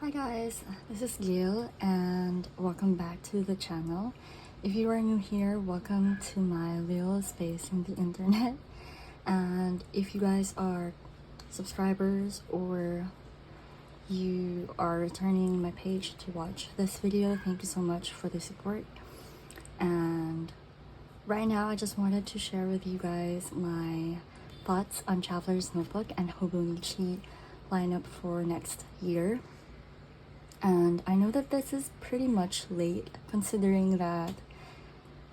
Hi guys, this is Gail and welcome back to the channel. If you are new here, welcome to my little space in the internet. And if you guys are subscribers or you are returning my page to watch this video, thank you so much for the support. And right now I just wanted to share with you guys my thoughts on Traveler's Notebook and Hobonichi lineup for next year. And I know that this is pretty much late considering that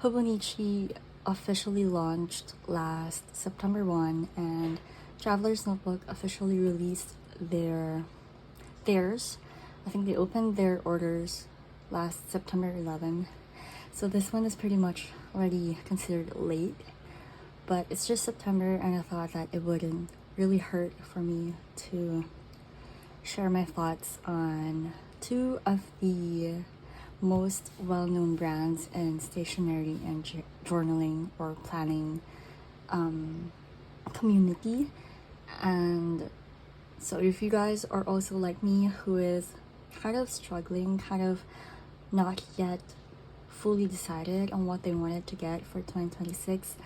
Hobonichi officially launched last September 1 and Traveler's Notebook officially released theirs. I think they opened their orders last September 11. So this one is pretty much already considered late. But it's just September and I thought that it wouldn't really hurt for me to share my thoughts on two of the most well-known brands in stationery and journaling or planning community. And so if you guys are also like me, who is kind of struggling, kind of not yet fully decided on what they wanted to get for 2026,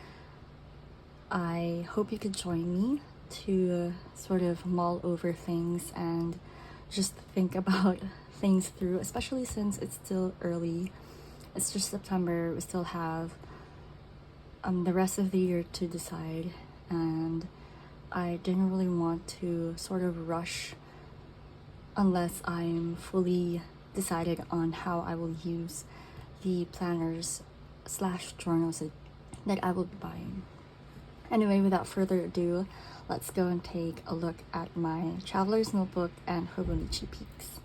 I hope you could join me to sort of mull over things and just think about things through, especially since it's still early. It's just September. We still have the rest of the year to decide, and I didn't really want to sort of rush unless I'm fully decided on how I will use the planners / journals that I will be buying. Anyway, without further ado, let's go and take a look at my Traveler's Notebook and Hobonichi peaks.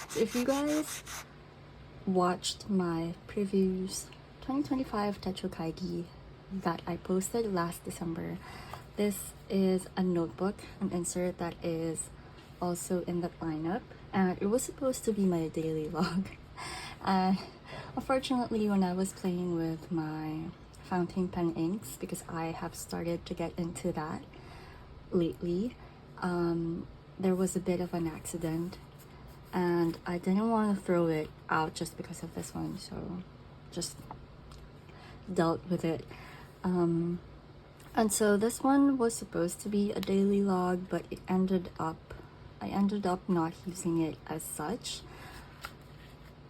So if you guys watched my previous 2025 Techo Kaigi that I posted last December, this is a notebook, an insert that is also in that lineup, and it was supposed to be my daily log. And unfortunately, when I was playing with my fountain pen inks, because I have started to get into that lately, there was a bit of an accident and I didn't want to throw it out just because of this one, so just dealt with it. And so this one was supposed to be a daily log, but I ended up not using it as such.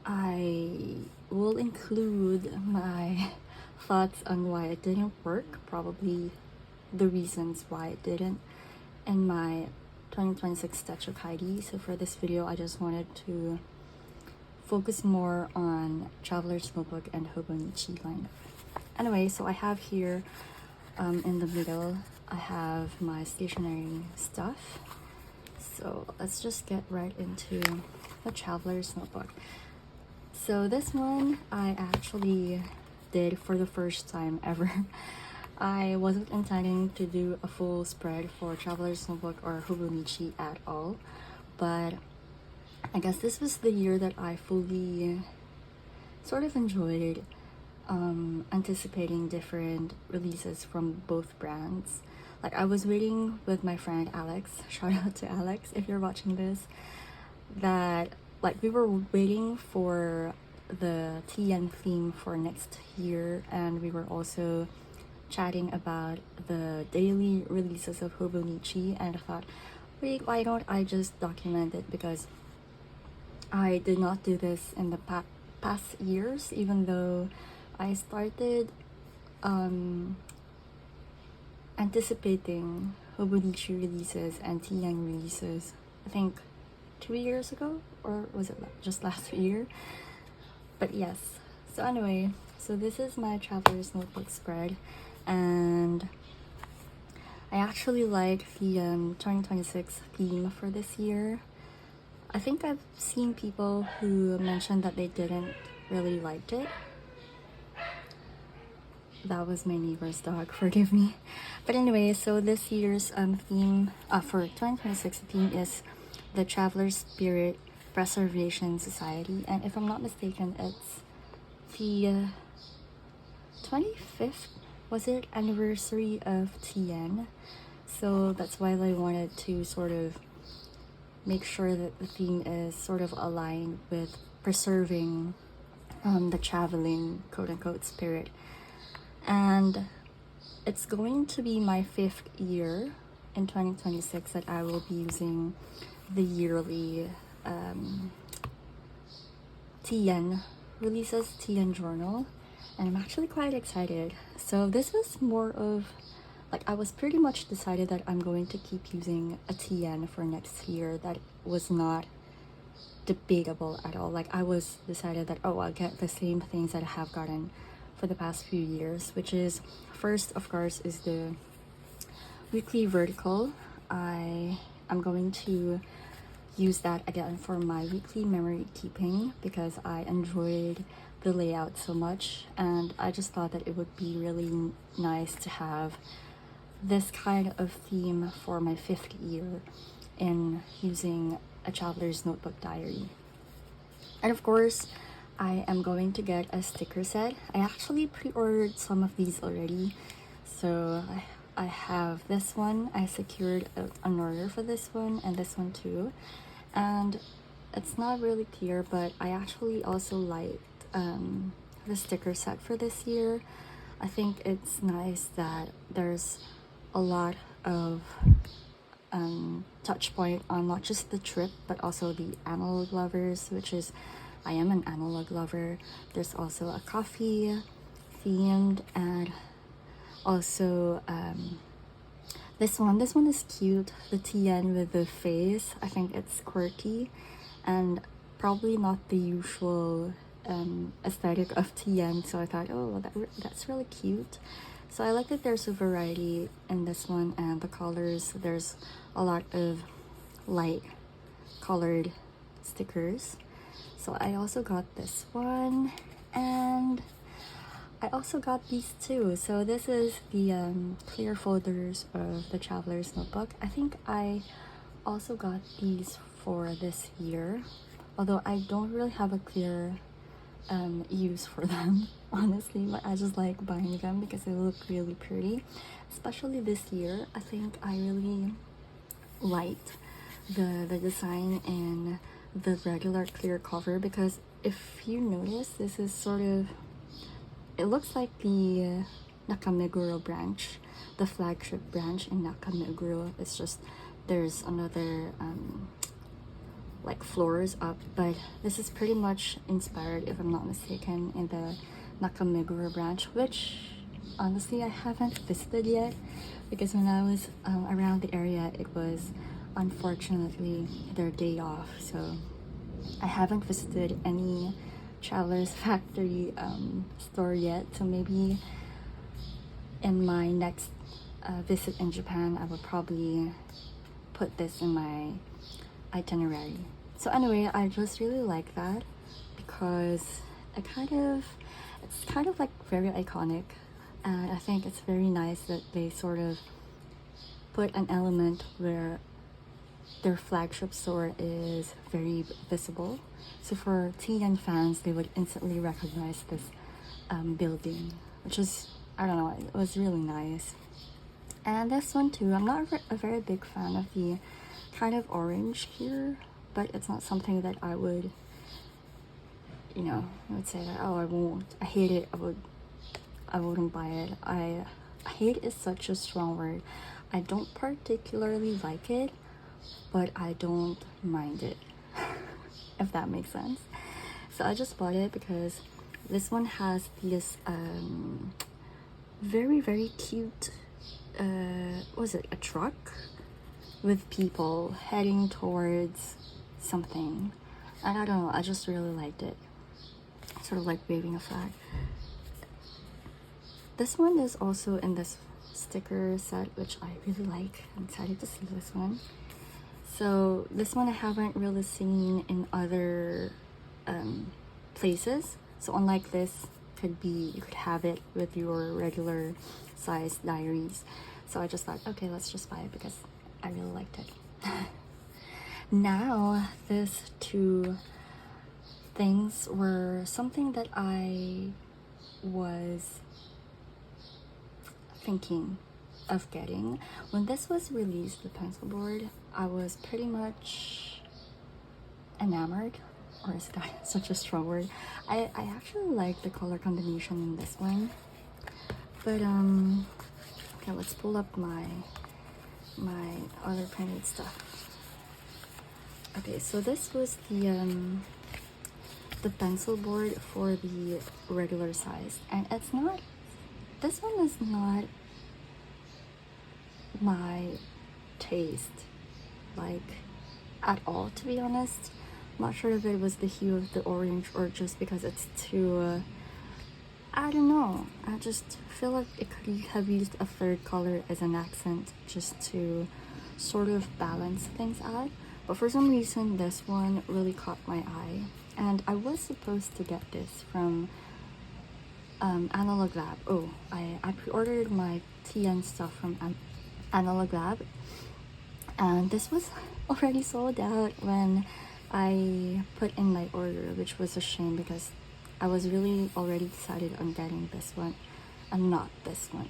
I will include my thoughts on why it didn't work, probably the reasons why it didn't, in my 2026 Techo Kaigi. So for this video, I just wanted to focus more on Traveler's Notebook and Hobonichi lineup. Anyway, so I have here in the middle, I have my stationery stuff. So let's just get right into the Traveler's Notebook. So this one I actually did for the first time ever. I wasn't intending to do a full spread for Traveler's Notebook or Hobonichi at all, but I guess this was the year that I fully sort of enjoyed anticipating different releases from both brands. Like, I was waiting with my friend Alex, shout out to Alex if you're watching this, that like we were waiting for the TN theme for next year, and we were also chatting about the daily releases of Hobonichi, and I thought, wait, why don't I just document it, because I did not do this in the past years, even though I started anticipating Hobonichi releases and TN releases, I think 2 years ago, or was it just last year? But yes, so anyway, so this is my Traveler's Notebook spread, and I actually like the 2026 theme for this year. I think I've seen people who mentioned that they didn't really like it. That was my neighbor's dog, forgive me. But anyway, so this year's theme for 2026 theme is the Traveler Spirit Preservation Society, and if I'm not mistaken, it's the 25th, was it, anniversary of TN. So that's why I wanted to sort of make sure that the theme is sort of aligned with preserving the traveling quote-unquote spirit. And it's going to be my 5th year in 2026 that I will be using the yearly TN releases, TN journal, and I'm actually quite excited. So this was more of like, I was pretty much decided that I'm going to keep using a TN for next year. That was not debatable at all. Like, I was decided that, oh, I'll get the same things that I have gotten for the past few years, which is, first of course, is the weekly vertical. I'm going to use that again for my weekly memory keeping because I enjoyed the layout so much, and I just thought that it would be really nice to have this kind of theme for my 5th year in using a traveler's notebook diary. And of course, I am going to get a sticker set. I actually pre-ordered some of these already, so I have this one. I secured an order for this one and this one too, and it's not really clear, but I actually also liked the sticker set for this year. I think it's nice that there's a lot of touch point on not just the trip but also the analog lovers, which is, I am an analog lover. There's also a coffee themed, and also this one is cute, the TN with the face. I think it's quirky and probably not the usual aesthetic of TN, so I thought, oh, that's really cute. So I like that there's a variety in this one, and the colors, there's a lot of light colored stickers. So I also got this one, and I also got these two. So this is the clear folders of the Traveler's Notebook. I think I also got these for this year, although I don't really have a clear use for them, honestly, but I just like buying them because they look really pretty, especially this year. I think I really liked the design in the regular clear cover, because if you notice, this is sort of, it looks like the Nakameguro branch, the flagship branch in Nakameguro. It's just there's another like floors up, but this is pretty much inspired, if I'm not mistaken, in the Nakameguro branch, which honestly I haven't visited yet because when I was around the area, it was unfortunately their day off, so I haven't visited any Traveler's Factory store yet. So maybe in my next visit in Japan, I would probably put this in my itinerary. So anyway, I just really like that because it's kind of like very iconic, and I think it's very nice that they sort of put an element where their flagship store is very visible. So for TN fans, they would instantly recognize this building, which is, I don't know, it was really nice. And this one too, I'm not a very big fan of the kind of orange here, but it's not something that I would, I would say that, oh, I hate it, I wouldn't buy it. I hate is such a strong word. I don't particularly like it, but I don't mind it, if that makes sense. So I just bought it because this one has this very, very cute, was it a truck with people heading towards something, and I don't know, I just really liked it, sort of like waving a flag. This one is also in this sticker set, which I really like. I'm excited to see this one. So this one I haven't really seen in other places. So unlike this, you could have it with your regular size diaries. So I just thought, okay, let's just buy it because I really liked it. Now, these two things were something that I was thinking of getting. When this was released, the pencil board, I was pretty much enamored, or is that such a strong word? I actually like the color combination in this one. But okay, let's pull up my other printed stuff. Okay, so this was the pencil board for the regular size, and it's not, this one is not my taste, like, at all, to be honest. I'm not sure if it was the hue of the orange or just because it's too I don't know, I just feel like it could have used a third color as an accent just to sort of balance things out. But for some reason this one really caught my eye, and I was supposed to get this from Analog Lab. Oh, I pre-ordered my TN stuff from Analog Lab, and this was already sold out when I put in my order, which was a shame because I was really already decided on getting this one and not this one.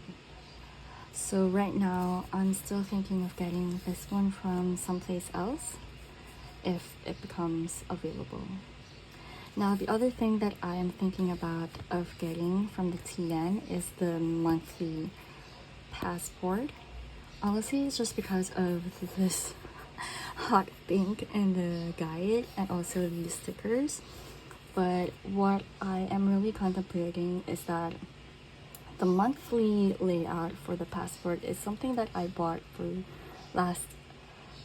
So right now I'm still thinking of getting this one from someplace else if it becomes available. Now the other thing that I am thinking about of getting from the TN is the monthly passport. Honestly, it's just because of this hot pink in the guide and also these stickers. But what I am really contemplating is that the monthly layout for the passport is something that I bought for last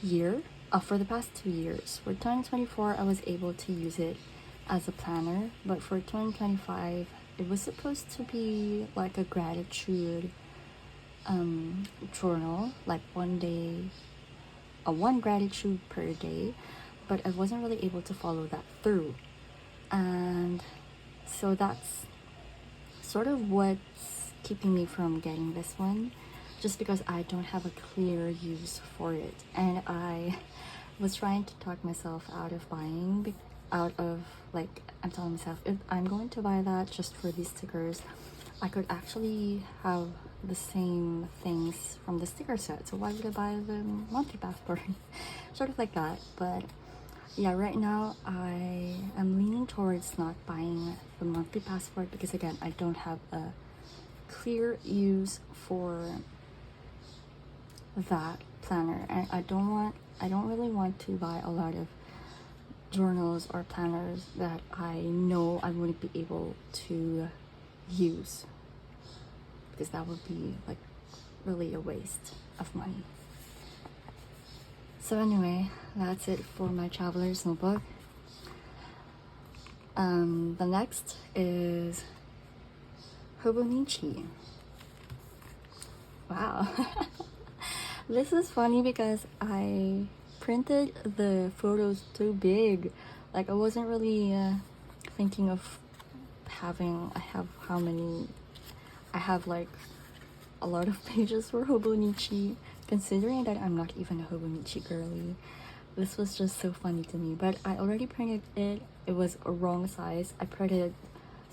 year, for the past 2 years. For 2024, I was able to use it as a planner, but for 2025, it was supposed to be like a gratitude journal, like one gratitude per day, but I wasn't really able to follow that through. And so that's sort of what's keeping me from getting this one, just because I don't have a clear use for it. And I was trying to talk myself out of buying, like, I'm telling myself, if I'm going to buy that just for these stickers, I could actually have the same things from the sticker set, so why would I buy the monthly passport? Sort of like that. But yeah, right now I am leaning towards not buying the monthly passport because, again, I don't have a clear use for that planner, and I don't really want to buy a lot of journals or planners that I know I wouldn't be able to use, because that would be like really a waste of money. So anyway, that's it for my traveler's notebook. The next is Hobonichi. Wow. This is funny because I printed the photos too big. Like, I wasn't really thinking of I have like a lot of pages for Hobonichi, considering that I'm not even a Hobonichi girly. This was just so funny to me, but I already printed it. It was a wrong size. I printed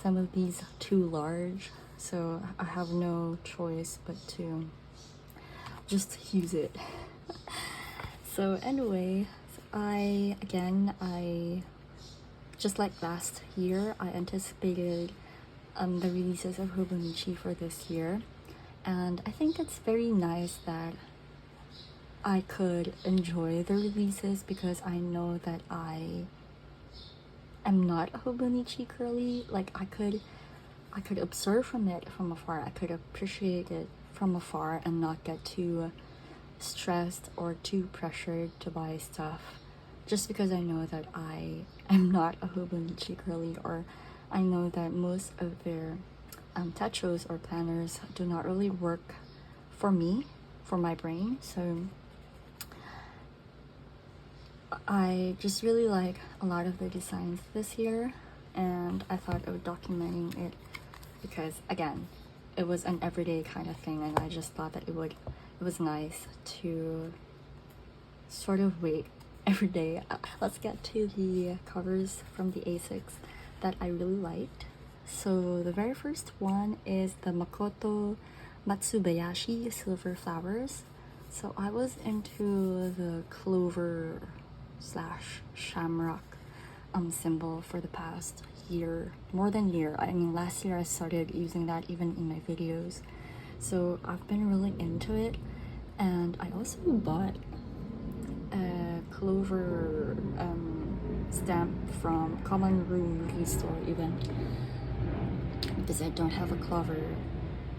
some of these too large, so I have no choice but to just use it. So anyway, I just like last year, I anticipated the releases of Hobonichi for this year, and I think it's very nice that I could enjoy the releases because I know that I am not a Hobonichi girly. Like, I could observe from it from afar. I could appreciate it from afar and not get too stressed or too pressured to buy stuff just because I know that I am not a Hobonichi girly, or I know that most of their techos or planners do not really work for me, for my brain. So I just really like a lot of their designs this year, and I thought of documenting it because, again, it was an everyday kind of thing, and I just thought that it was nice to sort of wait every day. Let's get to the covers from the A6 that I really liked. So the very first one is the Makoto Matsubayashi Silver Flowers. So I was into the clover / shamrock symbol for the past year, more than year. I mean, last year I started using that even in my videos. So I've been really into it, and I also bought a clover stamp from Common Room Movie Store even, because I don't have a clover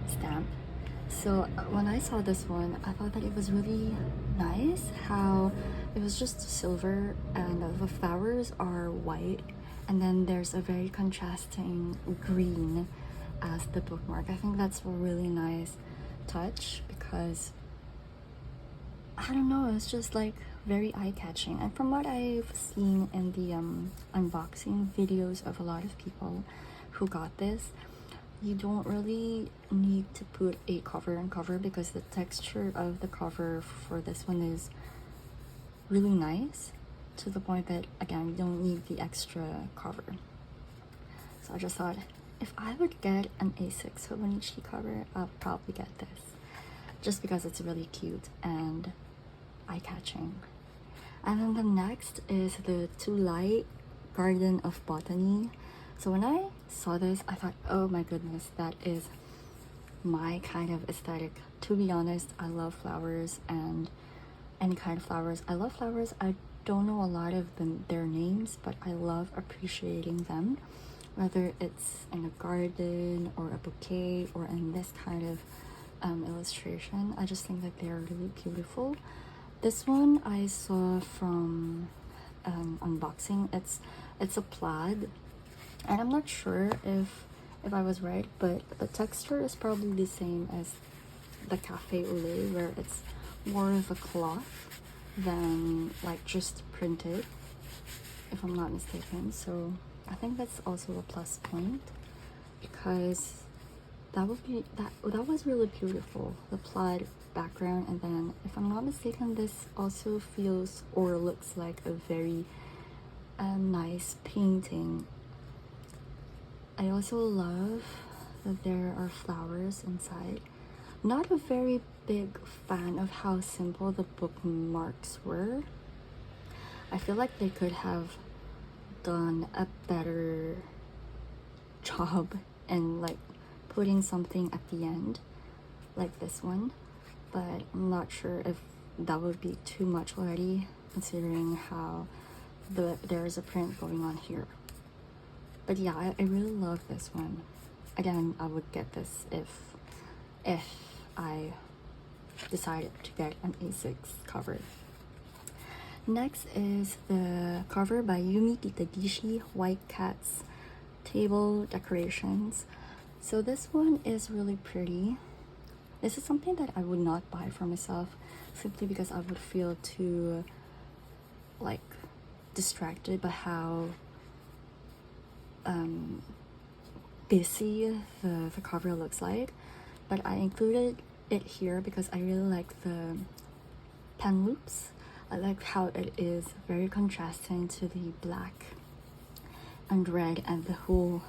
stamp. So when I saw this one, I thought that it was really nice how it was just silver and the flowers are white, and then there's a very contrasting green as the bookmark. I think that's a really nice touch because I don't know, it's just like very eye-catching. And from what I've seen in the unboxing videos of a lot of people who got this, you don't really need to put a cover and cover because the texture of the cover for this one is really nice, to the point that, again, you don't need the extra cover. So I just thought, if I would get an A6 Hobonichi cover, I'll probably get this, just because it's really cute and eye-catching. And then the next is the Too Light Garden of Botany. So when I saw this, I thought, oh my goodness, that is my kind of aesthetic. To be honest, I love flowers and any kind of flowers. I love flowers. I don't know a lot of their names, but I love appreciating them, whether it's in a garden or a bouquet or in this kind of illustration. I just think that they're really beautiful. This one I saw from unboxing. It's a plaid, and I'm not sure if I was right, but the texture is probably the same as the cafe au lait, where it's more of a cloth than like just printed, if I'm not mistaken. So I think that's also a plus point, because that was really beautiful, the plaid background. And then, if I'm not mistaken, this also feels or looks like a very nice painting. I also love that there are flowers inside. Not a very big fan of how simple the bookmarks were. I feel like they could have done a better job in like putting something at the end like this one, but I'm not sure if that would be too much already, considering how there is a print going on here. But yeah, I really love this one. Again, I would get this if I decided to get an A6 cover. Next is the cover by Yumi Kitadishi, White Cat's Table Decorations. So this one is really pretty. This is something that I would not buy for myself, simply because I would feel too like distracted by how busy the cover looks like. But I included it here because I really like the pen loops. I like how it is very contrasting to the black and red and the whole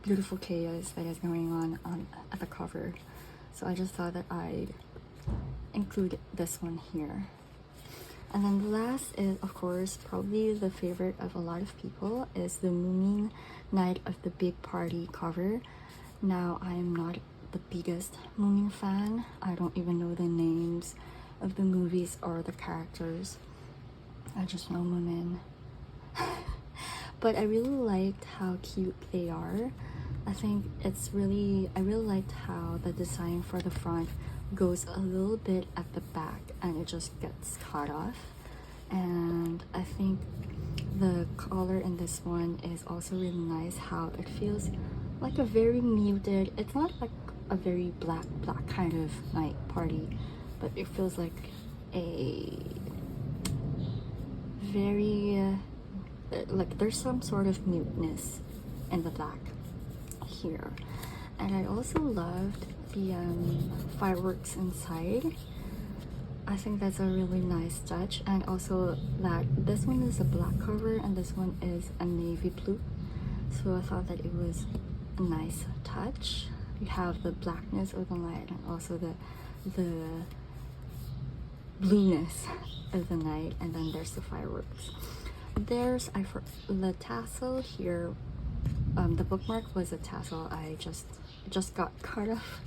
beautiful chaos that is going on at the cover. So I just thought that I'd include this one here. And then the last is, of course, probably the favorite of a lot of people, is the Moomin Night of the Big Party cover. Now, I am not the biggest Moomin fan. I don't even know the names of the movies or the characters. I just know Moomin. But I really liked how cute they are. I really liked how the design for the front goes a little bit at the back and it just gets cut off. And I think the color in this one is also really nice, how it feels like a very muted, it's not like a very black kind of night party, but it feels like a very like there's some sort of muteness in the black here. And I also loved the fireworks inside. I think that's a really nice touch, and also that this one is a black cover and this one is a navy blue, so I thought that it was a nice touch. You have the blackness of the night and also the blueness of the night, and then there's the fireworks. there's the tassel here. The bookmark was a tassel. I just got cut off,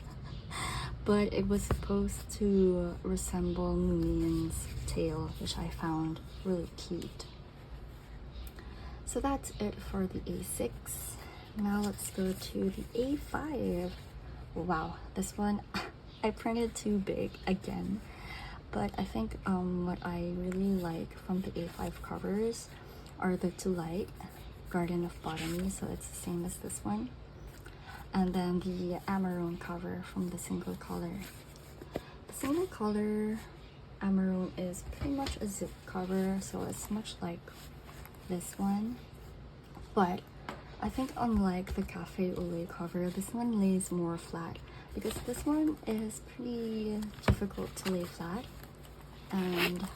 but it was supposed to resemble Moon's tail, which I found really cute. So that's it for the A6. Now let's go to the A5. Wow, this one I printed too big again, but I think what I really like from the A5 covers are the two light Garden of Botany, so it's the same as this one, and then the Amarone cover from the single color. The single color Amarone is pretty much a zip cover, so it's much like this one, but I think unlike the Cafe au lait cover, this one lays more flat, because this one is pretty difficult to lay flat, and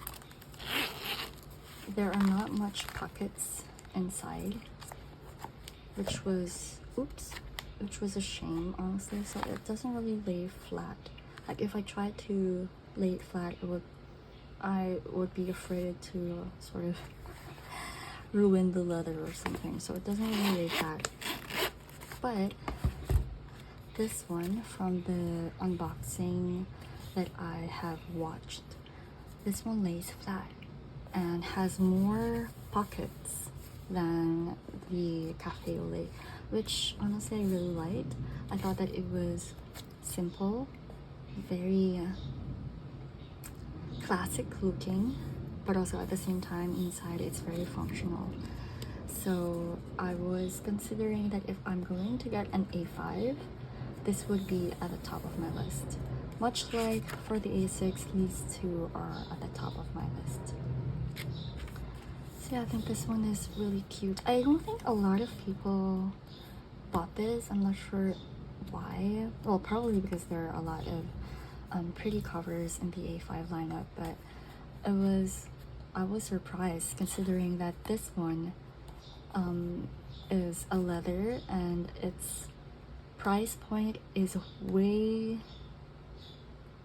there are not much pockets inside, which was a shame, honestly. So it doesn't really lay flat. Like if I tried to lay it flat, I would be afraid to sort of ruin the leather or something, so it doesn't really lay flat. But this one from the unboxing that I have watched, this one lays flat and has more pockets than the Cafe au lait, which honestly I really liked. I thought that it was simple, very classic looking, but also at the same time inside it's very functional. So I was considering that if I'm going to get an A5, this would be at the top of my list. Much like for the A6, these two are at the top of my list. So yeah, I think this one is really cute. I don't think a lot of people bought this. I'm not sure why. Well, probably because there are a lot of pretty covers in the A5 lineup, but I was surprised considering that this one is a leather and its price point is way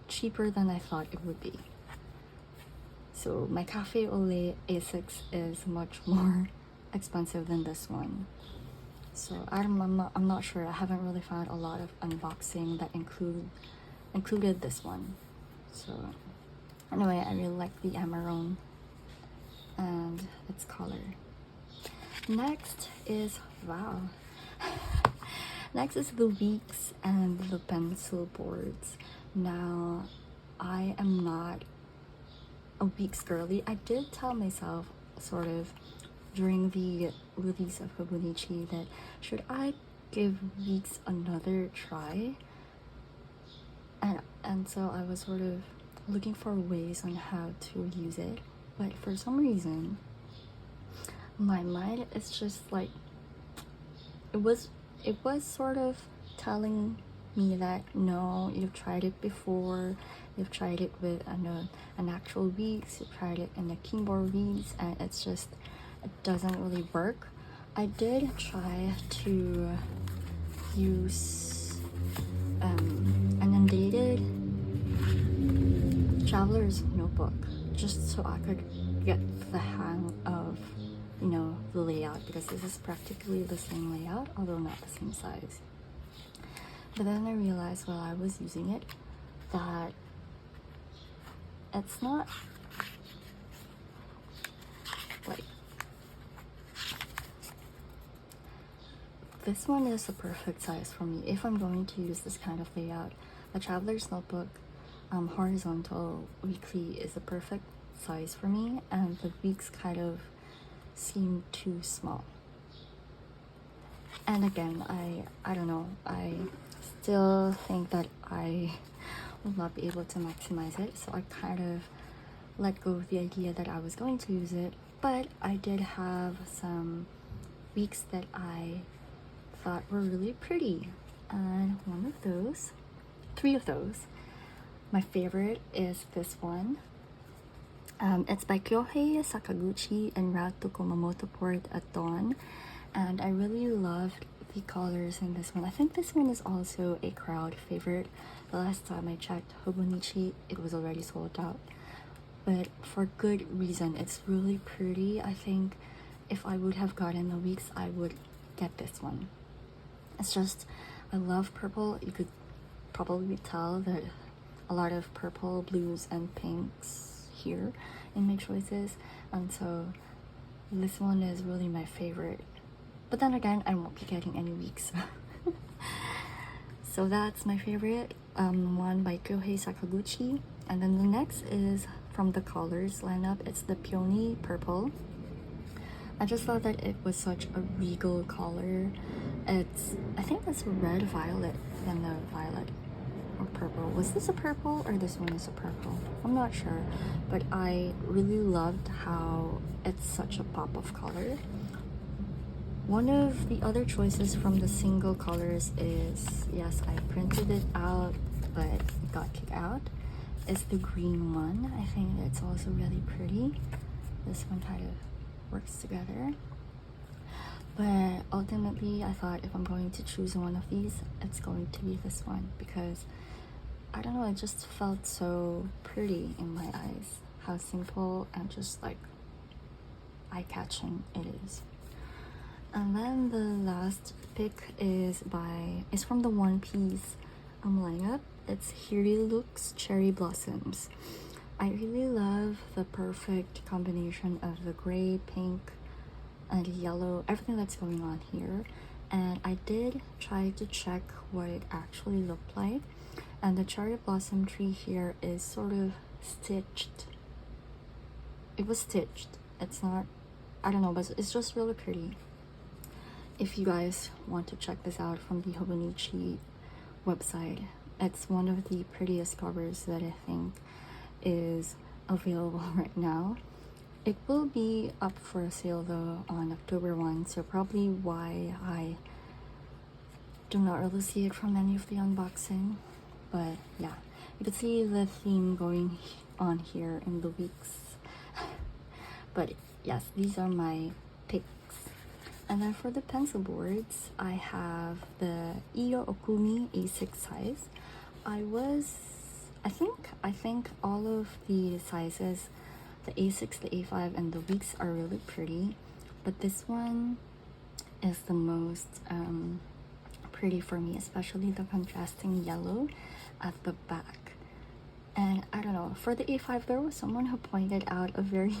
cheaper than I thought it would be. So my Cafe au lait A6 is much more expensive than this one. So I'm not sure. I haven't really found a lot of unboxing that included this one. So anyway, I really like the Amarone and its color. Next is Next is the Weeks and the pencil boards. Now, I am not a Weeks girly. I did tell myself sort of during the release of Hobonichi that should I give Weeks another try, and so I was sort of looking for ways on how to use it, but for some reason my mind is just like it was sort of telling me that no, you've tried it before, you've tried it with an actual Weeks, you've tried it in the keyboard Weeks, and it doesn't really work. I did try to use an undated traveler's notebook just so I could get the hang of the layout, because this is practically the same layout, although not the same size. But then I realized while I was using it that it's not like this one is the perfect size for me if I'm going to use this kind of layout. The traveler's notebook horizontal weekly is the perfect size for me, and the Weeks kind of seem too small. And again, I don't know, I still think that I will not be able to maximize it, so I kind of let go of the idea that I was going to use it. But I did have some Weeks that I thought were really pretty, and three of those, my favorite is this one. It's by Kyohei Sakaguchi and Route to Kumamoto Port at dawn, and I really loved the colors in this one. I think this one is also a crowd favorite. The last time I checked Hobonichi, it was already sold out, but for good reason. It's really pretty. I think if I would have gotten the weeks, I would get this one. It's just, I love purple. You could probably tell that a lot of purple, blues, and pinks here in my choices, and so this one is really my favorite. But then again, I won't be getting any weeks. So that's my favorite one by Kyohei Sakaguchi. And then the next is from the colors lineup. It's the Peony Purple. I just thought that it was such a regal color. I think that's red violet than the violet or purple. Was this a purple or this one is a purple? I'm not sure, but I really loved how it's such a pop of color. One of the other choices from the single colors is, yes, I printed it out, but it got kicked out, is the green one. I think it's also really pretty. This one kind of works together. But ultimately, I thought if I'm going to choose one of these, it's going to be this one because, I don't know, it just felt so pretty in my eyes. How simple and just like eye-catching it is. And then the last pick is from the One Piece lineup. It's Hiriluk's Cherry Blossoms. I really love the perfect combination of the gray, pink, and yellow, everything that's going on here. And I did try to check what it actually looked like. And the cherry blossom tree here is sort of stitched. It was stitched. It's not, I don't know, but it's just really pretty. If you guys want to check this out from the Hobonichi website, it's one of the prettiest covers that I think is available right now. It will be up for a sale though on October 1, so probably why I do not really see it from any of the unboxing. But yeah, you can see the theme going on here in the weeks. But yes, these are my picks. And then for the pencil boards, I have the Iyo Okumi A6 size. I think all of the sizes, the A6, the A5, and the weeks are really pretty. But this one is the most pretty for me, especially the contrasting yellow at the back. And I don't know, for the A5, there was someone who pointed out a very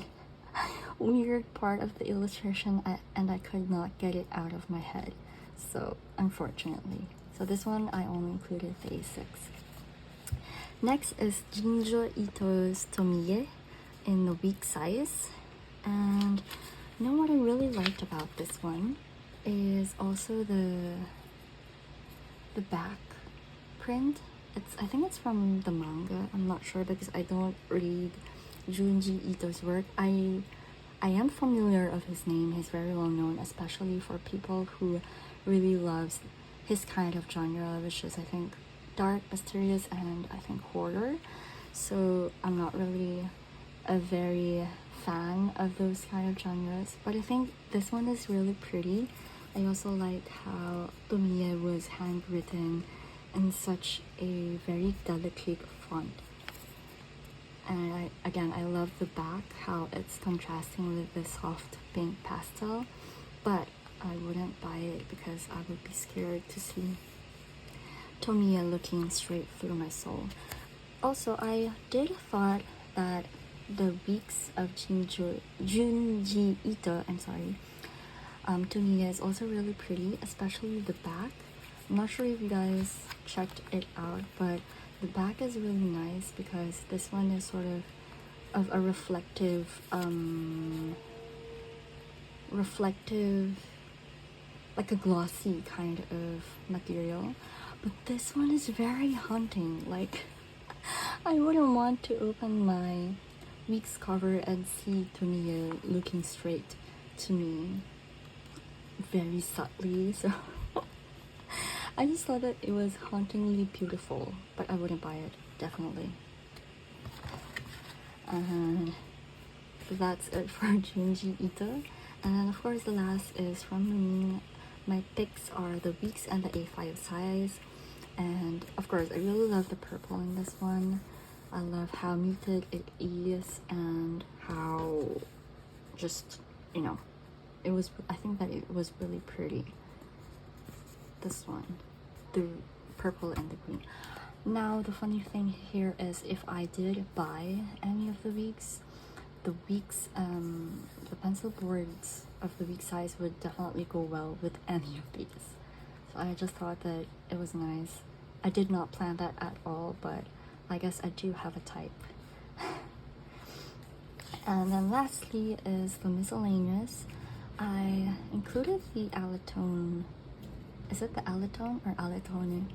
weird part of the illustration and I could not get it out of my head, so unfortunately. So this one I only included the A6. Next is Jinjo Ito's Tomie in the week size. And you know what I really liked about this one is also the back print. I think it's from the manga. I'm not sure because I don't read Junji Ito's work. I am familiar of his name. He's very well known, especially for people who really loves his kind of genre, which is I think dark, mysterious, and I think horror. So I'm not really a very fan of those kind of genres, but I think this one is really pretty. I also like how Tomie was handwritten in such a very delicate font. And I love the back, how it's contrasting with the soft pink pastel, but I wouldn't buy it because I would be scared to see Tomie looking straight through my soul. Also, I did thought that the weeks of Junji Ito, Tomie is also really pretty, especially the back. I'm not sure if you guys checked it out, but the back is really nice because this one is sort of a reflective, like a glossy kind of material. But this one is very haunting. Like, I wouldn't want to open my week's cover and see Tomie looking straight to me very subtly. So I just thought that it was hauntingly beautiful, but I wouldn't buy it, definitely. And that's it for Junji Ito. And then of course the last is from me. My picks are the weeks and the A5 size. And of course I really love the purple in this one. I love how muted it is and how just, I think that it was really pretty. This one, the purple and the green. Now the funny thing here is, if I did buy any of the weeks, the pencil boards of the week size would definitely go well with any of these. So I just thought that it was nice. I did not plan that at all, but I guess I do have a type. And then lastly is the miscellaneous. I included the Alatone, is it the Alatone or Alatone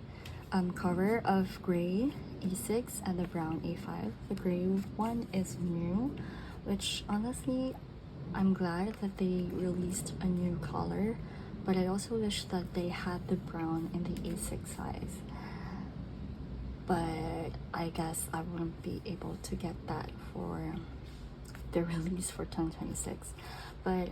cover of gray A6 and the brown A5. The gray one is new, which honestly I'm glad that they released a new color, but I also wish that they had the brown in the A6 size. But I guess I wouldn't be able to get that for the release for 2026. But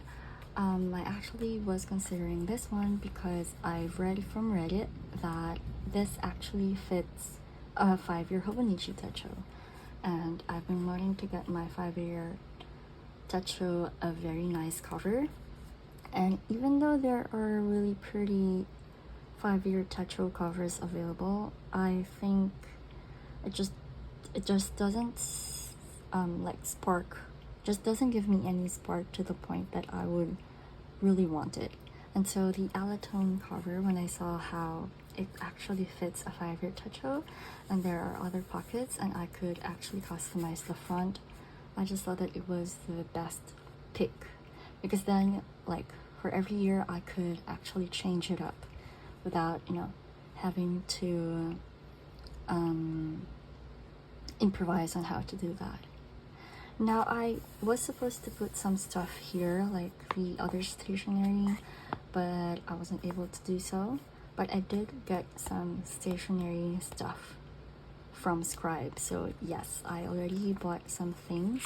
I actually was considering this one because I've read from Reddit that this actually fits a 5-year Hobonichi Techo, and I've been wanting to get my 5-year Techo a very nice cover. And even though there are really pretty 5-year Techo covers available, I think it just doesn't like spark, just doesn't give me any spark to the point that I would really want it. And so the Alatone cover, when I saw how it actually fits a 5-year Techo and there are other pockets and I could actually customize the front, I just thought that it was the best pick, because then like for every year I could actually change it up without, you know, having to improvise on how to do that. Now I was supposed to put some stuff here like the other stationery, but I wasn't able to do so. But I did get some stationery stuff from Scribe, so yes, I already bought some things,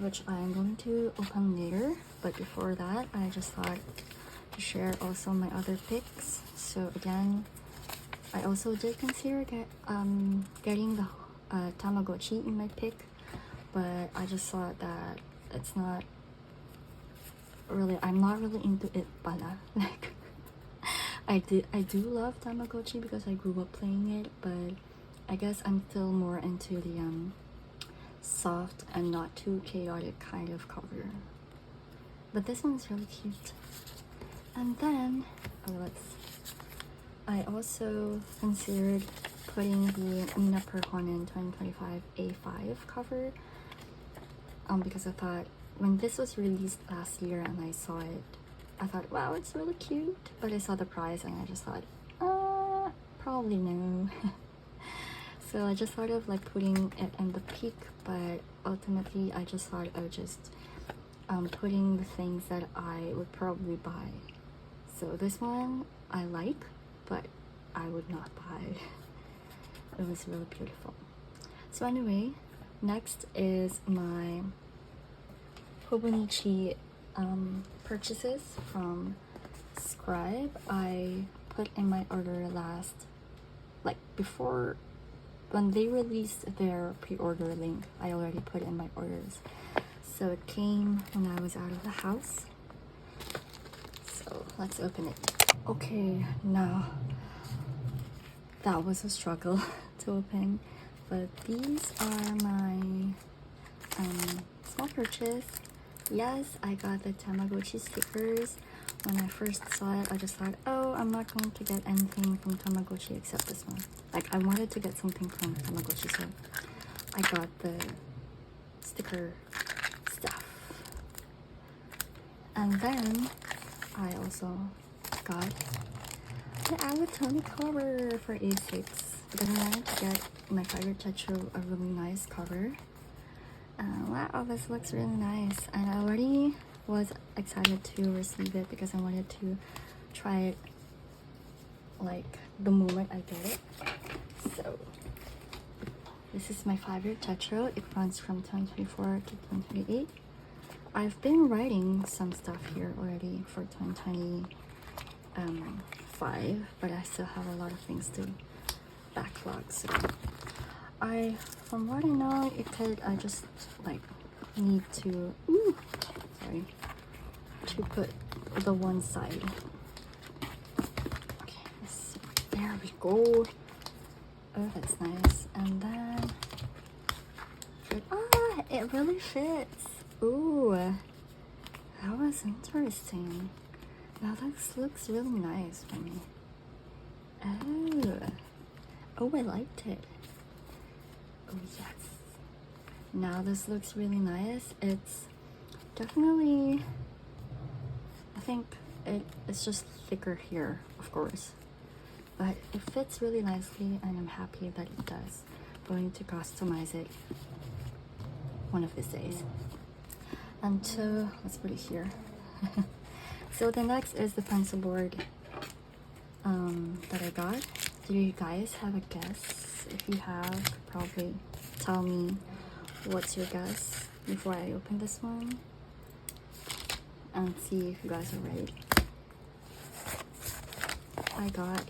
which I'm going to open later. But before that, I just thought to share also my other picks. So again, I also did consider getting the Tamagotchi in my pick, but I just thought that it's not really, I'm not really into it pala. Like I do love Tamagotchi because I grew up playing it, but I guess I'm still more into the soft and not too chaotic kind of cover. But this one's really cute. And then I also considered putting the Mina Perhonen 2025 A5 cover, because I thought when this was released last year and I saw it, I thought, wow, it's really cute. But I saw the price and I just thought, probably no. So I just thought of like putting it in the peak, but ultimately I just thought of just putting the things that I would probably buy. So this one I like, but I would not buy. It was really beautiful. So anyway, next is my Hobonichi purchases from Scribe. I put in my order last, like before, when they released their pre-order link, I already put in my orders. So it came when I was out of the house. So let's open it. Okay, now that was a struggle to open, but these are my small purchase. Yes, I got the Tamagotchi stickers. When I first saw it, I just thought, oh, I'm not going to get anything from Tamagotchi except this one. Like, I wanted to get something from Tamagotchi, so I got the sticker stuff. And then I also got the Alatone cover for A6 because I wanted to get my 5-year Techo a really nice cover. Wow, this looks really nice, and I already was excited to receive it because I wanted to try it like the moment I get it. So this is my 5-year Techo. It runs from 2024 to 2028. I've been writing some stuff here already for 2025, but I still have a lot of things to backlog. So from what I know, it could, I just like need to, sorry, to put the one side. Okay, there we go. Oh, that's nice. And then it really fits. Ooh, that was interesting. Now this looks really nice for me. Oh, I liked it. Oh yes. Now this looks really nice. It's definitely, I think it's just thicker here, of course, but it fits really nicely and I'm happy that it does. Going to customize it one of these days. And so let's put it here. So the next is the pencil board that I got. Do you guys have a guess? If you have, probably tell me what's your guess before I open this one and see if you guys are ready. I got,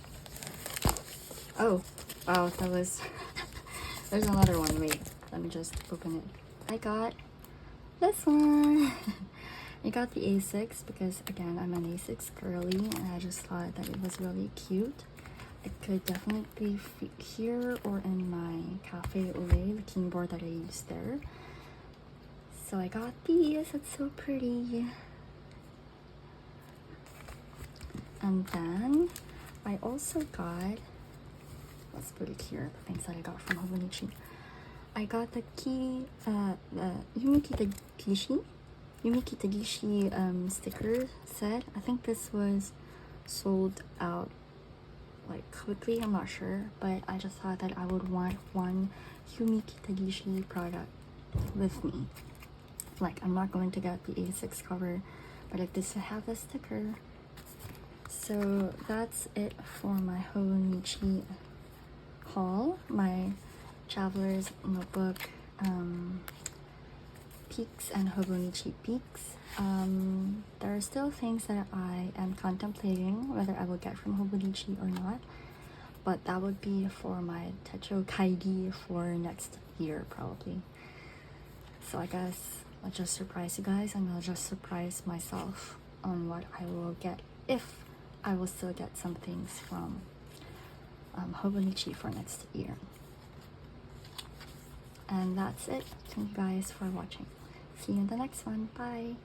oh wow, that was there's another one. Wait, let me just open it. I got this one. I got the A6 because again I'm an A6 girly and I just thought that it was really cute. It could definitely fit here or in my cafe au lait, the keyboard that I use there. So I got these. It's so pretty. And then I also got, let's put it here, the things that I got from Hobonichi. I got the Yumiki Tagishi sticker set. I think this was sold out like quickly, I'm not sure, but I just thought that I would want one Yumiki Tagishi product with me. Like, I'm not going to get the A6 cover, but like this to have a sticker. So that's it for my Hobonichi haul, my traveler's notebook peaks and Hobonichi peaks. There are still things that I am contemplating whether I will get from Hobonichi or not, but that would be for my Techo Kaigi for next year probably. So I guess I'll just surprise you guys and I'll just surprise myself on what I will get, if I will still get some things from Hobonichi for next year. And that's it. Thank you guys for watching. See you in the next one. Bye.